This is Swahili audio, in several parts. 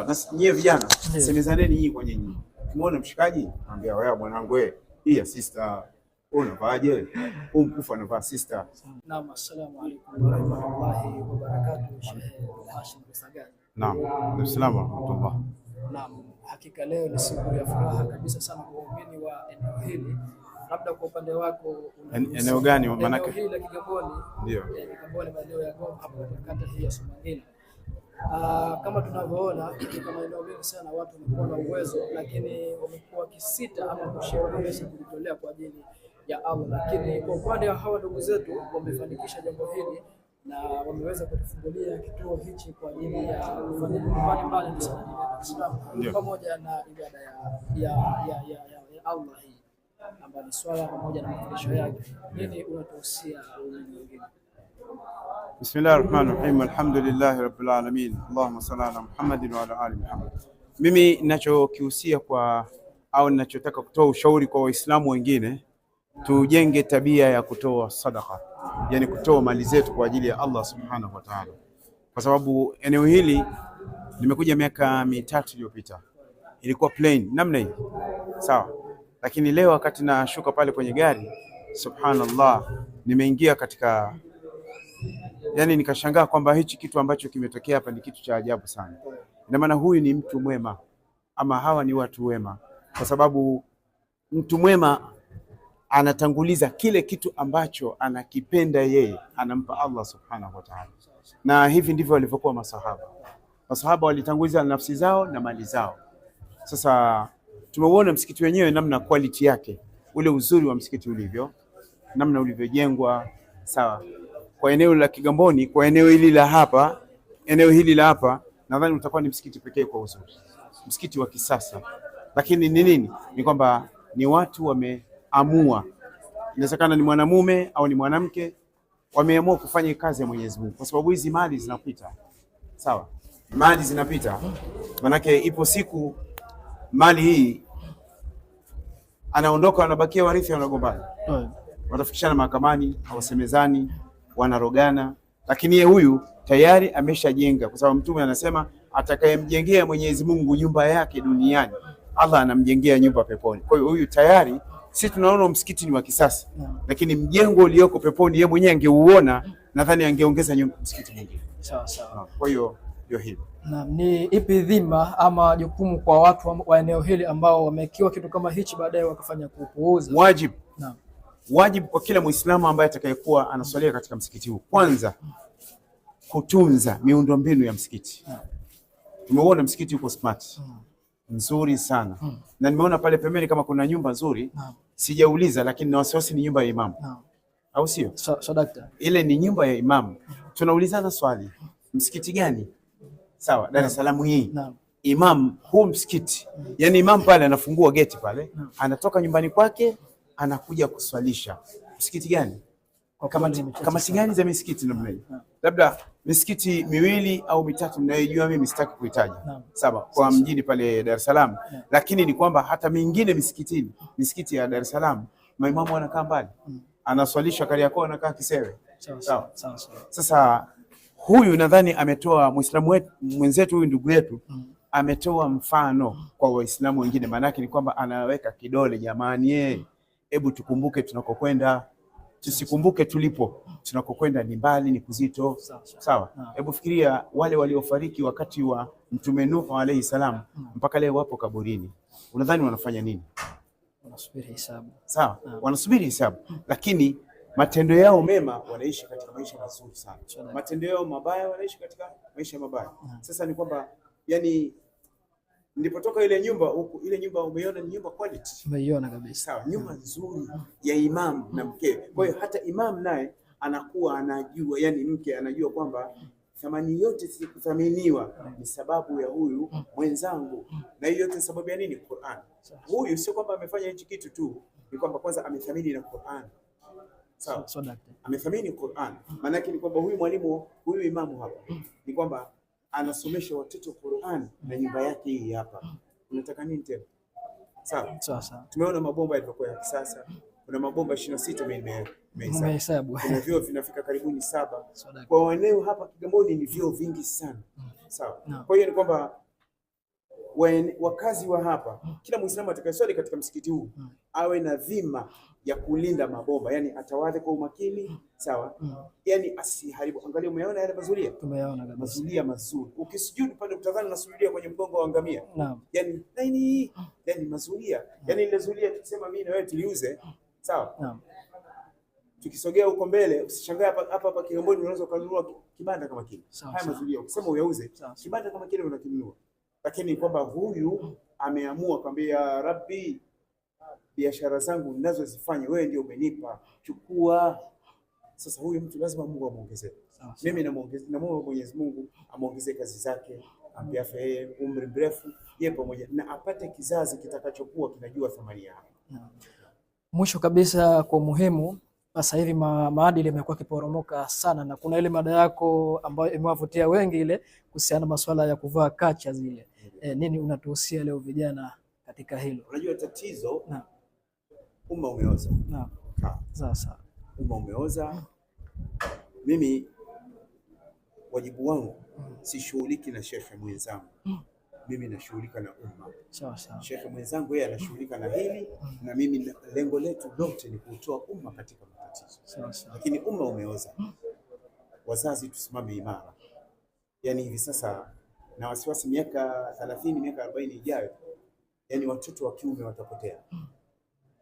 Na nyie vijana semezaneni nyinyi kwa nyinyi. Umeona mshikaji? Anambia wewe mwanangu wewe, hii ya sister. Unavaaje? Mkufu anavaa sister. Naam, assalamu alaykum wa rahmatullahi wa barakatuh. Sheikh Hashim Rusagani. Naam, assalamu warahmatullah. Naam, hakika leo ni siku ya furaha kabisa sana kwa waumini wa eneo hili. Labda kwa upande wako eneo gani maana yake? Eneo hili la Kigamboni. Ndio. Kigamboni maeneo ya Gombe hapo katika kata hii ya Somangina. Kama tunavyoona katika maeneo mengi sana watu wamekuwa na uwezo lakini wamekuwa kisita ama kushindwa kabisa kujitolea kwa ajili ya Allah, lakini kwa upande wa hawa ndugu zetu wamefanikisha jambo hili na wameweza kutufungulia kituo hichi kwa ajili ya kufanya mbalimbali ya Kiislamu pamoja na ibada ya Allah hii ambayo ni swala pamoja na mafundisho yake. Nini unatuhusia wengine? Bismillahir Rahmanir Rahim. Alhamdulillahi Rabbil Alamin. Allahumma salli ala Muhammadin wa ala ali Muhammad. Mimi ninachokihusia ninachotaka kutoa ushauri kwa Waislamu wengine, tujenge tabia ya kutoa sadaka, yani kutoa mali zetu kwa ajili ya Allah Subhanahu wa Ta'ala, kwa sababu eneo hili limekuja miaka 3 iliyopita, ilikuwa plain namna hii, sawa, lakini leo wakati nashuka pale kwenye gari, subhanallah, nimeingia katika, yani nikashangaa kwamba hichi kitu ambacho kimetokea hapa ni kitu cha ajabu sana. Ina maana huyu ni mtu mwema, ama hawa ni watu wema, kwa sababu mtu mwema anatanguliza kile kitu ambacho anakipenda yeye, anampa Allah Subhanahu wa Ta'ala. Na hivi ndivyo walivyokuwa masahaba. Masahaba walitanguliza nafsi zao na mali zao. Sasa tumeuona msikiti wenyewe namna quality yake, ule uzuri wa msikiti ulivyo, namna ulivyojengwa, sawa. Kwa eneo la Kigamboni, kwa eneo hili la hapa, nadhani utakuwa ni msikiti pekee kwa uzuri. Msikiti wa kisasa. Lakini ni nini? Ni kwamba ni watu wameamua, inawezekana ni mwanamume au ni mwanamke, wameamua kufanya kazi ya Mwenyezi Mungu, kwa sababu hizi mali zinapita. Sawa? Mali zinapita. Manake ipo siku mali hii anaondoka, wanabakia warithi, wanagombana. Watafikishana mahakamani, hawasemezani, wanarogana, lakini yeye huyu tayari ameshajenga, kwa sababu Mtume anasema atakayemjengea Mwenyezi Mungu nyumba yake duniani, Allah anamjengea nyumba peponi. Kwa hiyo huyu tayari, sisi tunaona msikiti ni wa kisasa, lakini mjengo ulioko peponi yeye mwenyewe angeuona, nadhani angeongeza msikiti mwingine. Sawa sawa. Kwa hiyo ndio hivyo. Na ni ipi dhima ama jukumu kwa watu wa eneo hili ambao wamekiwa kitu kama hichi baadaye wakafanya kupuuza? Wajibu kwa kila Muislamu ambaye atakayekuwa anaswalia katika msikiti huu, kwanza kutunza miundombinu ya msikiti. Tumeona msikiti uko smart, nzuri sana. Na nimeona pale pembeni kama kuna nyumba nzuri, sijauliza, lakini na wasiwasi ni nyumba ya imamu. Au sio? Sadaka. Ile ni nyumba ya imamu. Tunaulizana swali, msikiti gani? Sawa, Dar es Salaam hii. Imam huu msikiti, yani imam pale anafungua geti pale, anatoka nyumbani kwake anakuja kuswalisha. Msikiti gani? Kama gani za misikiti namna hii? Labda misikiti miwili au mitatu ninayojua mimi, sitaki kuitaja. Sawa, kwa mjini pale Dar es Salaam, lakini ni kwamba hata mingine misikiti ya Dar es Salaam maimamu wanakaa mbali. Anaswalisha Kariakoo, anakaa Kisewe. Sawa. Sasa huyu nadhani ametoa, Muislamu mwenzetu huyu, ndugu yetu, ametoa mfano kwa Waislamu wengine. Maana yake ni kwamba anaweka kidole, jamani, hebu tukumbuke tunakokwenda, tusikumbuke tulipo. Tunakokwenda ni mbali, ni kuzito. Sawa. Hebu fikiria wale waliofariki wakati wa Mtume Nuh alayhi salam, mpaka leo wapo kaburini. Unadhani wanafanya nini? Wanasubiri hisabu. Sawa, wanasubiri hisabu, lakini matendo yao mema wanaishi katika maisha mazuri sana. Matendo yao mabaya wanaishi katika maisha mabaya. Sasa ni kwamba, yani, nilipotoka ile nyumba huku, ile nyumba umeiona ni nyumba quality. Umeiona kabisa. Sawa, nyumba nzuri ya imam na mke. Kwa hiyo hata imam naye anakuwa anajua, yani mke anajua kwamba thamani yote sikuthaminiwa ni sababu ya huyu mwenzangu. Na hiyo yote sababu ya nini? Qur'an. Huyu sio kwamba amefanya hichi kitu tu, ni kwamba kwanza amethamini na Qur'an. Sawa. Amethamini Qur'an. Maana yake ni kwamba huyu mwalimu, huyu imamu hapa, ni kwamba anasomesha watoto Qur'an na nyumba yake hii hapa. Unataka nini tena? Sawa. Tumeona mabomba yalivyokuwa ya kisasa. Kuna mabomba 26 mimi nimehesabu. Kuna vyoo vinafika karibuni 7. Kwa eneo hapa Kigamboni ni vyoo vingi sana. Sawa. Kwa hiyo ni kwamba wakazi wa hapa, kila Muislamu atakayeswali katika msikiti huu awe na dhima ya kulinda mabomba, yani atawadhe kwa umakini, sawa, yani asiharibu. Angalia, umeona yale mazulia? Tumeona kabisa. Mazulia mazuri. Ukisujudu pale utadhani unasujudia kwenye mgongo wa ngamia. Naam. Yani mazulia. Yani ile zulia tukisema mimi na wewe tuliuze, sawa? Naam. Tukisogea huko mbele usishangae hapa Kigamboni unaweza kununua kibanda kama kile. Haya mazulia ukisema uyauze, kibanda kama kile unakinunua. Lakini kwamba huyu ameamua kwambia, ya Rabbi, biashara zangu ninazozifanya wewe ndio umenipa, chukua. Sasa huyu mtu lazima Mungu amuongezee. Mimi namuomba Mwenyezi Mungu amuongezee kazi zake, ampe afya, yeye umri mrefu, yeye pamoja na apate kizazi kitakachokuwa kinajua thamani yake. Mwisho kabisa, kwa muhimu, sasa hivi maadili yamekuwa kiporomoka sana, na kuna ile mada yako ambayo imewavutia wengi, ile kuhusiana na masuala ya kuvaa kacha zile. Nini unatuhusia leo vijana katika hilo? Unajua tatizo, umma umeoza. Naam. Sasa umma umeoza. Mimi wajibu wangu sishughuliki na shekhe mwenzangu, mimi nashughulika na umma. Sawa sawa. Shekhe mwenzangu yeye anashughulika na hili, na mimi lengo letu lote ni kutoa umma katika matatizo. Sawa sawa. Lakini umma umeoza. Wazazi tusimame imara. Yani hivi sasa na wasiwasi, miaka 30 miaka 40 ijayo, yani watoto wa kiume watapotea.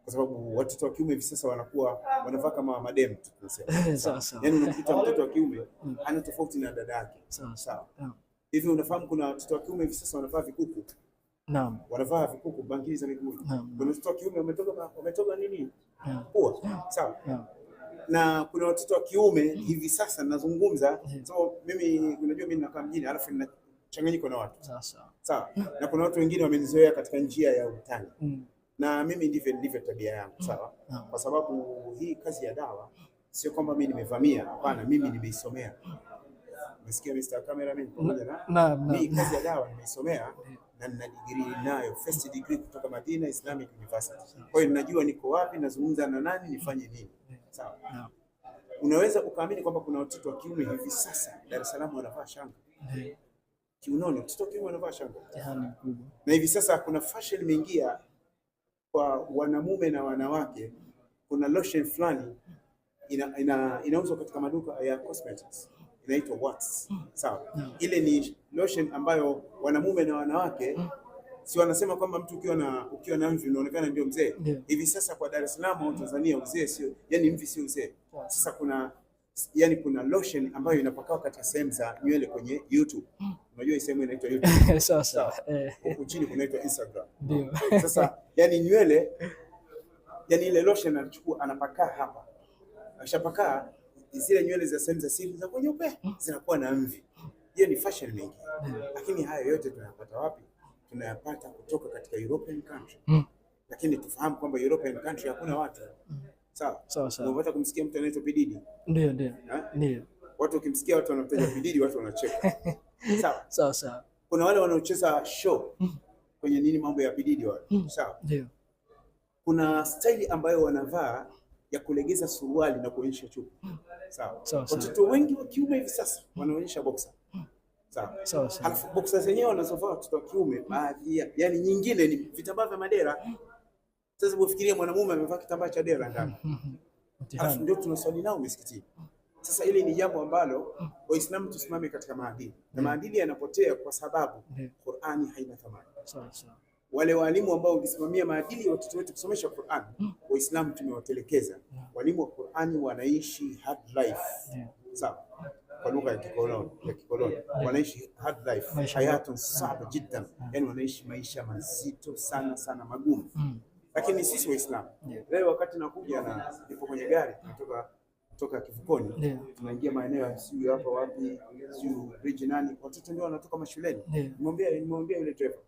Kwa sababu watoto wa kiume hivi sasa wanavaa kama madem tu tunasema. Sawa sawa. Yani unakuta mtoto wa kiume ana tofauti na dada yake. Sawa sawa. Hivi unafahamu kuna watoto wa kiume hivi sasa wanavaa vikuku. Naam. Wanavaa vikuku, bangili za miguu. Kuna watoto wa kiume wametoka nini? Pua. Sawa. Na kuna watoto wa kiume hivi sasa ninazungumza, so mimi unajua mimi nakaa mjini alafu ninachanganyika na watu. Sawa. Na kuna watu wengine wamenizoea katika njia ya utani. Na mimi ndivyo tabia yangu, sawa? Kwa sababu hii kazi ya dawa sio kwamba mimi nimevamia, hapana, mimi nimeisomea. Umesikia Mr. Cameraman pamoja na? Hii kazi ya dawa nimeisomea na nina degree nayo, first degree kutoka Madina Islamic University. Kwa hiyo ninajua niko wapi, nazungumza na nani, nifanye nini. Sawa? Unaweza ukaamini kwamba kuna watoto wa kiume hivi sasa Dar es Salaam wanavaa shanga. Kiunoni watoto wa kiume wanavaa shanga. Na hivi sasa kuna fashion imeingia kwa wanamume na wanawake. Kuna lotion fulani inauzwa katika maduka ya cosmetics, inaitwa Watts. Sawa? Ile ni lotion ambayo wanamume na wanawake, si wanasema kwamba mtu ukiwa na mvi unaonekana ndio mzee. Hivi sasa kwa Dar es Salaam au Tanzania uzee sio, yani mvi sio uzee. Sasa kuna lotion ambayo inapakwa katika sehemu za nywele kwenye YouTube. Unajua sehemu inaitwa YouTube. Sawa. Huko chini kunaitwa Instagram. Ndio. Sasa yani nywele, yani ile lotion anachukua anapaka hapa. Akishapaka zile nywele za sehemu za siri za kwenye upe zinakuwa na mvi. Hiyo ni fashion mingi. Lakini hayo yote tunayapata wapi? Tunayapata kutoka katika European country. Lakini tufahamu kwamba European country hakuna watu. Sawa. Unapata kumsikia mtu anaitwa Pididi. Ndio. Watu ukimsikia watu wanamtaja Pididi watu wanacheka. Sawa. Kuna wale wanaocheza show kwenye mambo ya Pididi wale. Sawa. Ndio. Kuna style ambayo wanavaa ya kulegeza suruali na kuonyesha chupi. Sawa. Watoto wengi wa kiume hivi sasa wanaonyesha boxer. Sawa. Alafu boxer zenyewe wanazovaa watoto wa kiume baadhi yani nyingine ni vitambaa vya madera. Sasa ufikirie mwanamume amevaa kitambaa cha dera ndani. Alafu ndio tunaswali nao msikitini. Sasa ile ni jambo ambalo Waislamu tusimame katika maadili. Na maadili yanapotea kwa sababu Qur'ani haina thamani. Sawa. Wale walimu ambao wangesimamia maadili ya watoto wetu kusomesha Qur'an, Waislamu tumewatelekeza. Walimu wa Qur'ani wanaishi hard life. Sawa. Kwa lugha ya kikoloni. Wanaishi hard life. Hayatun sa'ba jiddan. Yani wanaishi maisha mazito sana magumu. Lakini sisi Waislamu leo wakati nakuja na nipo kwenye gari kutoka kivukoni, tunaingia maeneo ya sio hapa wapi, sio regionali, watoto ndio wanatoka mashuleni. Nimwambia yule driver,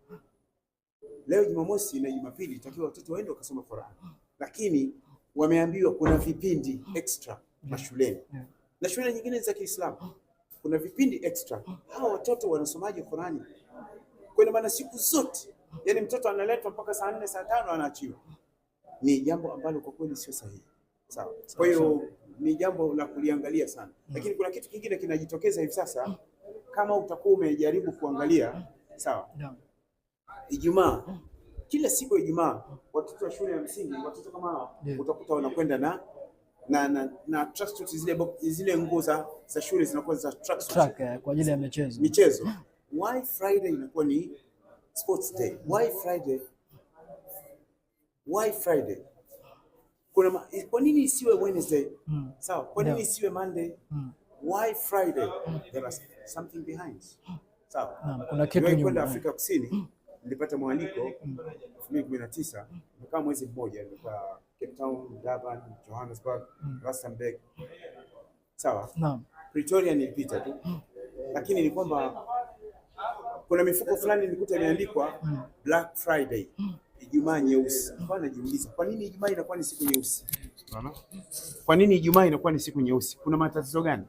leo Jumamosi na Jumapili itakiwa watoto waende wakasoma Qur'an. Lakini wameambiwa kuna vipindi extra mashuleni. Na shule nyingine za Kiislamu kuna vipindi extra. Hao watoto wanasomaje Qur'ani? Kwa maana siku zote yani mtoto analetwa mpaka saa 4 saa 5 anaachiwa. Ni jambo ambalo kwa kweli sio sahihi. Sawa. Kwa hiyo ni jambo la kuliangalia sana. Lakini kuna kitu kingine kinajitokeza hivi sasa, kama utakuwa umejaribu kuangalia, sawa. Ijumaa, kila siku ya Ijumaa watoto wa shule ya msingi, watoto kama hao utakuta wanakwenda na tracksuit, zile nguo za shule zinakuwa za tracksuit kwa ajili ya michezo. Why Friday inakuwa ni sports day? Why Friday? Kwa nini isiwe Wednesday? Sawa, kwa nini isiwe Monday? Why Friday? There is something behind. Sawa, kuna kitu nyuma. Kwenda Afrika Kusini nilipata mwaliko 2019, nikaa mwezi mmoja, nilikuwa Cape Town, Durban, Johannesburg, Rustenburg. Sawa. Naam. Pretoria nilipita tu. Lakini ni kwamba kuna mifuko fulani nilikuta imeandikwa Black Friday, Ijumaa nyeusi. Kwa najiuliza, kwa nini Ijumaa inakuwa ni siku nyeusi? Unaona? Kwa nini Ijumaa inakuwa ni siku nyeusi? Kuna matatizo gani?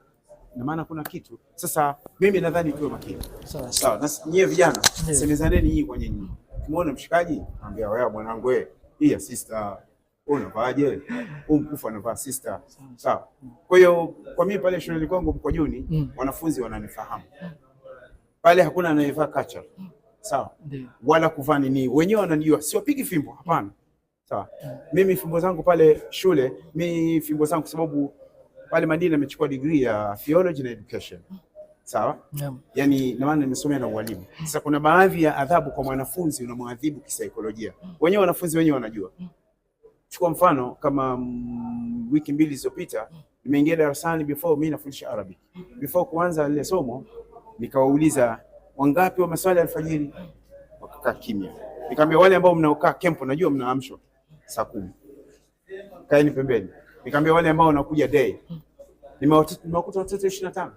Na maana kuna kitu. Sasa mimi nadhani tuwe makini. Sawa. Na nyie vijana, semezaneni nyinyi kwa nyinyi. Umeona mshikaji? Anambia wewe mwanangu wewe, hii ya sister unavaaje? Mkufu anavaa sister. Sawa. Kwa hiyo kwa mimi pale shule kwangu Mkwajuni, wanafunzi wananifahamu. Pale hakuna anayevaa kacha. Sawa. Wala kuvaa nini. Wenyewe wananijua. Siwapigi fimbo, hapana. Sawa. Mimi fimbo zangu pale shule, kwa sababu pale Madina nimechukua degree ya theology na education. Sawa? Yaani na maana nimesomea na ualimu. Sasa kuna baadhi ya adhabu kwa mwanafunzi unamwadhibu kisaikolojia. Wenyewe wanafunzi wenyewe wanajua. Chukua mfano kama wiki 2 zilizopita nimeingia darasani before mimi nafundisha Arabic. Before kuanza ile somo nikawauliza wangapi wa maswali alfajiri, wakakaa kimya. Nikamwambia wale ambao mnaokaa camp najua mnaamshwa saa 10. Kaeni pembeni. Nikamwambia wale ambao wanakuja day. Nimekuta watoto 25.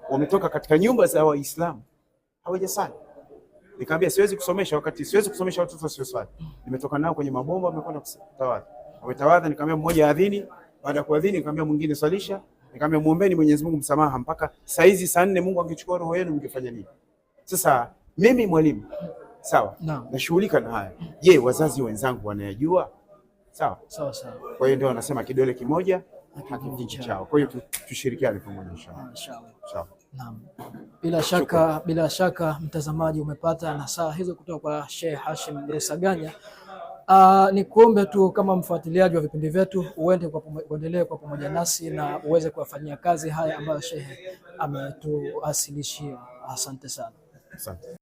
Wametoka katika nyumba za Waislamu. Hawajasali. Nikamwambia siwezi kusomesha watoto sio swali. Nimetoka nao kwenye mabomba wamekwenda kutawadha. Wametawadha, nikamwambia mmoja adhini, baada ya kuadhini nikamwambia mwingine swalisha, nikamwambia muombeeni Mwenyezi Mungu msamaha mpaka saa hizi saa 4 Mungu angechukua roho yenu mngefanya nini? Sasa mimi mwalimu, sawa? Nashughulika na haya. Je, wazazi wenzangu wanayajua? Sawa. Kwa hiyo ndio wanasema kidole kimoja hakivunji chao. Kwa hiyo tushirikiane pamoja inshallah. Naam. Bila shaka mtazamaji umepata nasaha hizo kutoka kwa Sheikh Hashim Rusaganya. Ni kuombe tu kama mfuatiliaji wa vipindi vyetu uendelee kwa pamoja nasi na uweze kuwafanyia kazi haya ambayo Sheikh ametuasilishia. Asante sana. Asante.